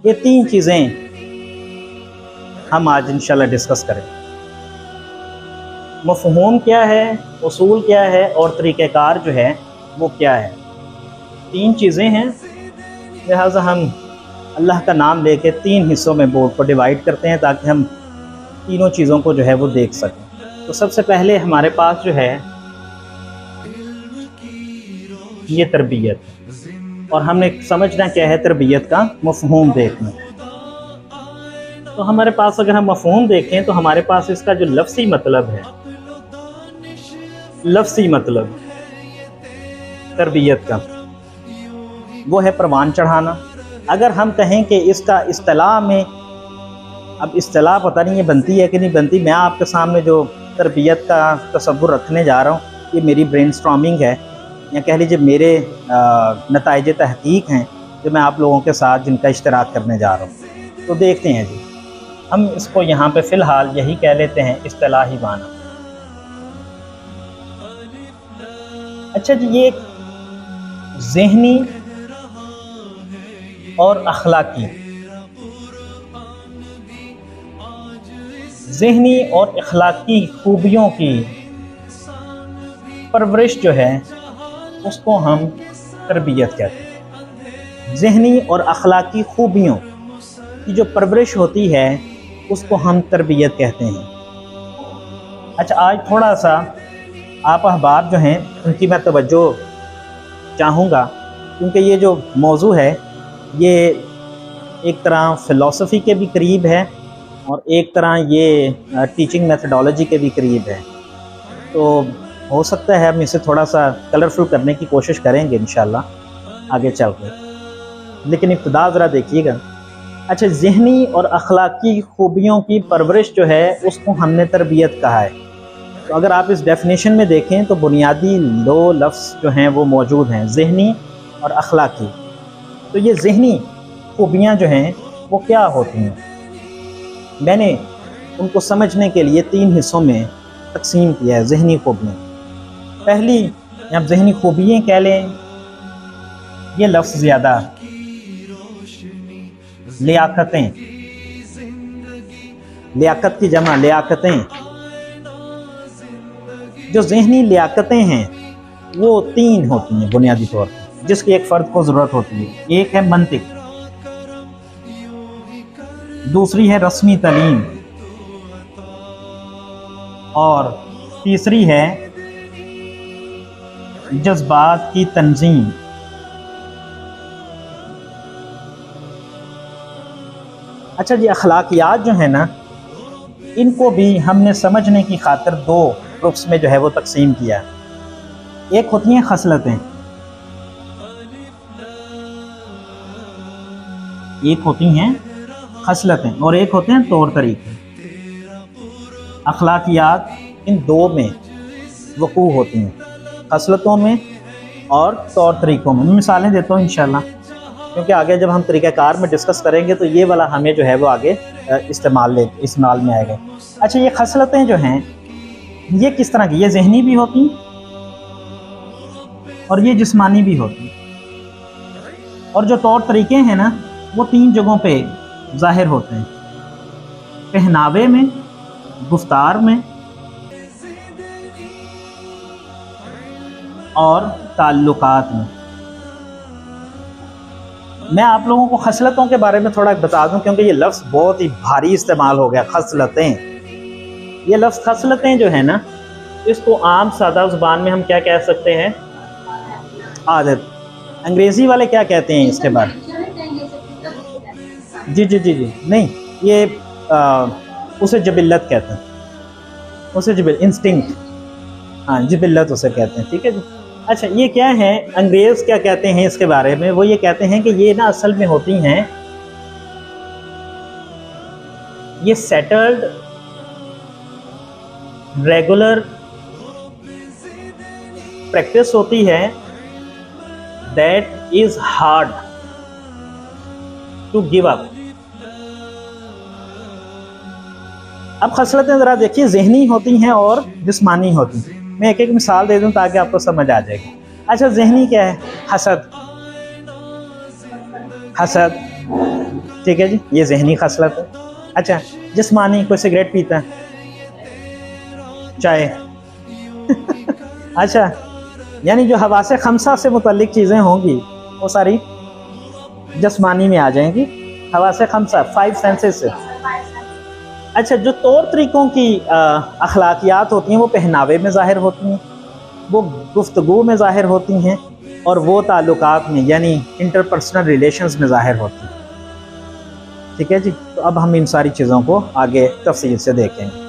یہ تین چیزیں ہم آج انشاءاللہ ڈسکس کریں۔ مفہوم کیا ہے، اصول کیا ہے، اور طریقہ کار جو ہے وہ کیا ہے۔ تین چیزیں ہیں، لہٰذا ہم اللہ کا نام لے کے تین حصوں میں بورڈ کو ڈیوائیڈ کرتے ہیں تاکہ ہم تینوں چیزوں کو جو ہے وہ دیکھ سکیں۔ تو سب سے پہلے ہمارے پاس جو ہے یہ تربیت، اور ہم نے سمجھنا کیا ہے تربیت کا مفہوم دیکھنا۔ تو ہمارے پاس اگر ہم مفہوم دیکھیں تو ہمارے پاس اس کا جو لفظی مطلب ہے، لفظی مطلب تربیت کا وہ ہے پروان چڑھانا۔ اگر ہم کہیں کہ اس کا اصطلاح میں، اب اصطلاح پتہ نہیں یہ بنتی ہے کہ نہیں بنتی، میں آپ کے سامنے جو تربیت کا تصور رکھنے جا رہا ہوں یہ میری برین سٹارمنگ ہے، یا کہہ لیجیے میرے نتائج تحقیق ہیں جو میں آپ لوگوں کے ساتھ جن کا اشتراک کرنے جا رہا ہوں۔ تو دیکھتے ہیں جی، ہم اس کو یہاں پہ فی الحال یہی کہہ لیتے ہیں اصطلاحی معنی۔ اچھا جی، یہ ایک ذہنی اور اخلاقی، ذہنی اور اخلاقی خوبیوں کی پرورش جو ہے اس کو ہم تربیت کہتے ہیں۔ ذہنی اور اخلاقی خوبیوں کی جو پرورش ہوتی ہے اس کو ہم تربیت کہتے ہیں۔ اچھا، آج تھوڑا سا آپ احباب جو ہیں ان کی میں توجہ چاہوں گا، کیونکہ یہ جو موضوع ہے یہ ایک طرح فلسفی کے بھی قریب ہے اور ایک طرح یہ ٹیچنگ میتھڈالوجی کے بھی قریب ہے۔ تو ہو سکتا ہے ہم اسے تھوڑا سا کلرفل کرنے کی کوشش کریں گے انشاءاللہ آگے چل کے، لیکن ابتدا ذرا دیکھیے گا۔ اچھا، ذہنی اور اخلاقی خوبیوں کی پرورش جو ہے اس کو ہم نے تربیت کہا ہے۔ تو اگر آپ اس ڈیفینیشن میں دیکھیں تو بنیادی دو لفظ جو ہیں وہ موجود ہیں، ذہنی اور اخلاقی۔ تو یہ ذہنی خوبیاں جو ہیں وہ کیا ہوتی ہیں، میں نے ان کو سمجھنے کے لیے تین حصوں میں تقسیم کیا ہے۔ ذہنی خوبیاں، پہلی یا ذہنی خوبیاں کہہ لیں، یہ لفظ زیادہ لیاقتیں، لیاقت کی جمع لیاقتیں۔ جو ذہنی لیاقتیں ہیں وہ تین ہوتی ہیں بنیادی طور پر، جس کی ایک فرد کو ضرورت ہوتی ہے۔ ایک ہے منطق، دوسری ہے رسمی تعلیم، اور تیسری ہے جذبات کی تنظیم۔ اچھا جی، اخلاقیات جو ہیں نا، ان کو بھی ہم نے سمجھنے کی خاطر دو گروپس میں جو ہے وہ تقسیم کیا ہے۔ ایک ہوتی ہیں خصلتیں، ایک ہوتی ہیں خصلتیں اور ایک ہوتے ہیں طور طریقے۔ اخلاقیات ان دو میں وقوع ہوتی ہیں، خصلتوں میں اور طور طریقوں میں۔ میں مثالیں دیتا ہوں انشاءاللہ، کیونکہ آگے جب ہم طریقہ کار میں ڈسکس کریں گے تو یہ والا ہمیں جو ہے وہ آگے استعمال میں آئے گا۔ اچھا، یہ خصلتیں جو ہیں یہ کس طرح کی، یہ ذہنی بھی ہوتی اور یہ جسمانی بھی ہوتی، اور جو طور طریقے ہیں نا وہ تین جگہوں پہ ظاہر ہوتے ہیں: پہناوے میں، گفتار میں اور تعلقات میں۔ میں آپ لوگوں کو خصلتوں کے بارے میں تھوڑا بتا دوں، کیونکہ یہ لفظ بہت ہی بھاری استعمال ہو گیا، خصلتیں۔ یہ لفظ خصلتیں جو ہے نا، اس کو عام سادہ زبان میں ہم کیا کہہ سکتے ہیں؟ عادت۔ انگریزی والے کیا کہتے ہیں اس کے بارے میں؟ جی نہیں، یہ اسے جبلت کہتے ہیں، اسے انسٹنکٹ، ہاں جبلت اسے کہتے ہیں، ٹھیک ہے جی۔ اچھا، یہ کیا ہے، انگریز کیا کہتے ہیں اس کے بارے میں؟ وہ یہ کہتے ہیں کہ یہ نا اصل میں ہوتی ہیں، یہ سیٹلڈ ریگولر پریکٹس ہوتی ہے that is hard to give up. اب خصلتیں ذرا دیکھیے، ذہنی ہوتی ہیں اور جسمانی ہوتی ہیں۔ میں ایک ایک مثال دے دوں تاکہ آپ کو سمجھ آ جائے گی۔ اچھا، ذہنی کیا ہے؟ حسد، ٹھیک ہے جی، یہ ذہنی خصلت ہے. اچھا جسمانی، کوئی سگریٹ پیتا ہے، چائے اچھا یعنی جو حواس خمسہ سے متعلق چیزیں ہوں گی وہ ساری جسمانی میں آ جائیں گی. حواس خمسہ 5 سینسز سے. اچھا جو طور طریقوں کی اخلاقیات ہوتی ہیں وہ پہناوے میں ظاہر ہوتی ہیں، وہ گفتگو میں ظاہر ہوتی ہیں، اور وہ تعلقات میں یعنی انٹرپرسنل ریلیشنز میں ظاہر ہوتی ہیں. ٹھیک ہے جی، تو اب ہم ان ساری چیزوں کو آگے تفصیل سے دیکھیں گے.